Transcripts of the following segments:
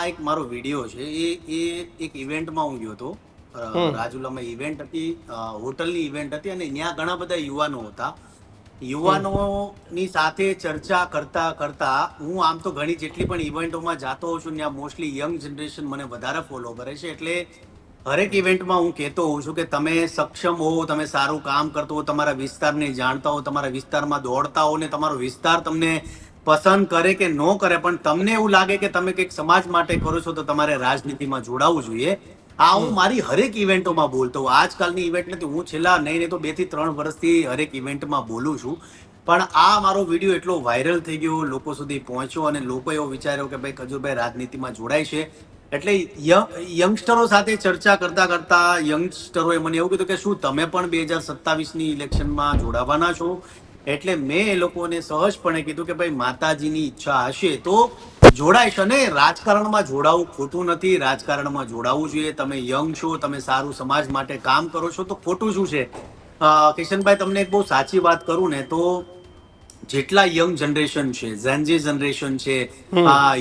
એક મારો વિડીયો છે એ એક ઇવેન્ટમાં હું ગયો હતો. રાજુલામાં ઇવેન્ટ હતી, હોટલની ઇવેન્ટ હતી અને ત્યાં ઘણા બધા યુવાનો હતા. યુવાનોની સાથે ચર્ચા કરતા કરતા હું આમ તો ઘણી જેટલી પણ ઇવેન્ટોમાં જાતો હોઉં છું ત્યાં મોસ્ટલી યંગ જનરેશન મને વધારે ફોલો કરે છે. એટલે હરેક ઇવેન્ટમાં હું કહેતો હોઉં છું કે તમે સક્ષમ હો, તમે સારું કામ કરતો હો, તમારા વિસ્તારને જાણતા હો, તમારા વિસ્તારમાં દોડતા હો ને તમારો વિસ્તાર તમને પસંદ કરે કે ન કરે, પણ તમને એવું લાગે કે તમે કંઈક સમાજ માટે કરો છો તો તમારે રાજનીતિમાં જોડાવવું જોઈએ. આ હું મારી હરેક ઇવેન્ટોમાં બોલતો હોઉં. આજકાલની ઇવેન્ટ નથી, હું છેલ્લા નહીં તો 2 થી 3 વર્ષથી હરેક ઇવેન્ટમાં બોલું છું. પણ આ મારો વિડીયો એટલો વાયરલ થઈ ગયો, લોકો સુધી પહોંચ્યો અને લોકો એવો વિચાર્યો કે ભાઈ ખજૂરભાઈ રાજનીતિમાં જોડાય છે. એટલે યંગસ્ટરો સાથે ચર્ચા કરતા કરતા યંગસ્ટરોએ મને એવું કીધું કે શું તમે પણ 2027ની ઇલેક્શનમાં જોડાવાના છો? એટલે મેં એ લોકોને સહજપણે કીધું કે ભાઈ માતાજીની ઈચ્છા હશે તો જોડાઈશ. અને રાજકારણમાં જોડાવું ખોટું નથી, રાજકારણમાં જોડાવવું જોઈએ. તમે યંગ છો, તમે સારું સમાજ માટે કામ કરો છો તો ખોટું શું છે? કિશનભાઈ, તમને એક બહુ સાચી વાત કરું ને તો જેટલા યંગ જનરેશન છે, ઝેનજી જનરેશન છે,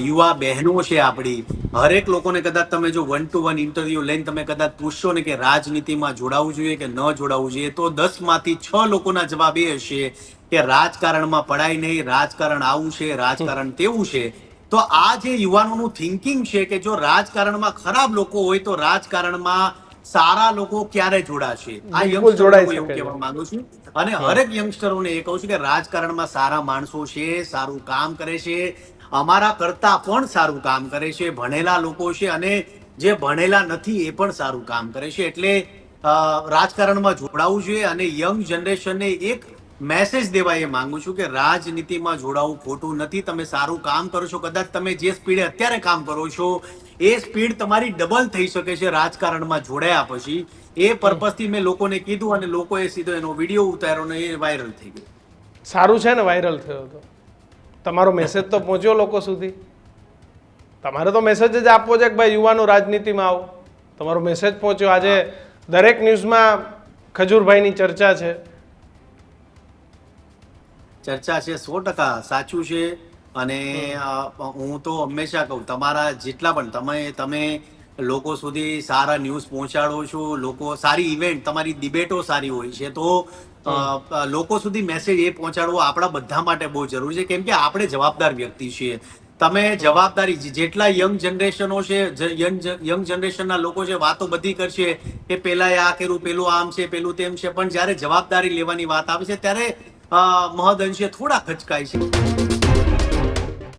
યુવા બહેનો છે આપણી, હરેક લોકોને કદાચ તમે જો 1-to-1 ઇન્ટરવ્યુ લઈને તમે કદાચ પૂછશો ને કે રાજનીતિમાં જોડાવવું જોઈએ કે ન જોડાવવું જોઈએ, તો 10 માંથી 6 લોકોના જવાબ એ હશે કે રાજકારણમાં પડાય નહીં, રાજકારણ આવું છે, રાજકારણ તેવું છે. તો આ જે યુવાનોનું થિંકિંગ છે કે જો રાજકારણમાં ખરાબ લોકો હોય તો રાજકારણમાં સારા લોકો ક્યારે જોડાશે? આ યંગસ્ટરોને હું એવું કહેવા માંગુ છું. અને હરેક યંગસ્ટરોને એ કહું છું કે રાજકારણમાં સારા માણસો છે, સારું કામ કરે છે, અમારા કરતા પણ સારું કામ કરે છે, ભણેલા લોકો છે અને જે ભણેલા નથી એ પણ સારું કામ કરે છે. એટલે રાજકારણમાં જોડાવવું જોઈએ. અને યંગ જનરેશનને એક મેસેજ દેવા એ માંગુ છું કે રાજનીતિમાં જોડાવું ખોટું નથી. તમે સારું કામ કરો છો, કદાચ તમે જે સ્પીડે અત્યારે કામ કરો છો એ સ્પીડ તમારી ડબલ થઈ શકે છે રાજકારણમાં જોડાયા પછી. એ પર્પઝથી મેં લોકોને કીધું અને લોકોએ સીધો એનો વિડીયો ઉતાર્યો ને એ વાયરલ થઈ ગયો. સારું છે ને વાયરલ થયો તો તમારો મેસેજ તો પહોંચ્યો લોકો સુધી. તમારે તો મેસેજ જ આપવો છે કે ભાઈ યુવાનો રાજનીતિમાં આવો. તમારો મેસેજ પહોંચ્યો. આજે દરેક ન્યૂઝમાં ખજૂરભાઈની ચર્ચા છે. ચર્ચા છે, 100% સાચું છે. અને હું તો હંમેશા કહું, તમારા જેટલા પણ તમે લોકો સુધી સારા ન્યૂઝ પહોંચાડો છો, લોકો સારી ઇવેન્ટ, તમારી ડિબેટો સારી હોય છે, તો લોકો સુધી મેસેજ એ પહોંચાડવો આપણા બધા માટે બહુ જરૂરી છે. કેમ કે આપણે જવાબદાર વ્યક્તિ છીએ. તમે જવાબદારી, જેટલા યંગ જનરેશનો છે, યંગ જનરેશનના લોકો છે, વાતો બધી કરશે કે પેલા આ કર્યું, પેલું આમ છે, પેલું તેમ છે, પણ જયારે જવાબદારી લેવાની વાત આવે છે ત્યારે મહદઅંશે થોડા ખચકાય છે.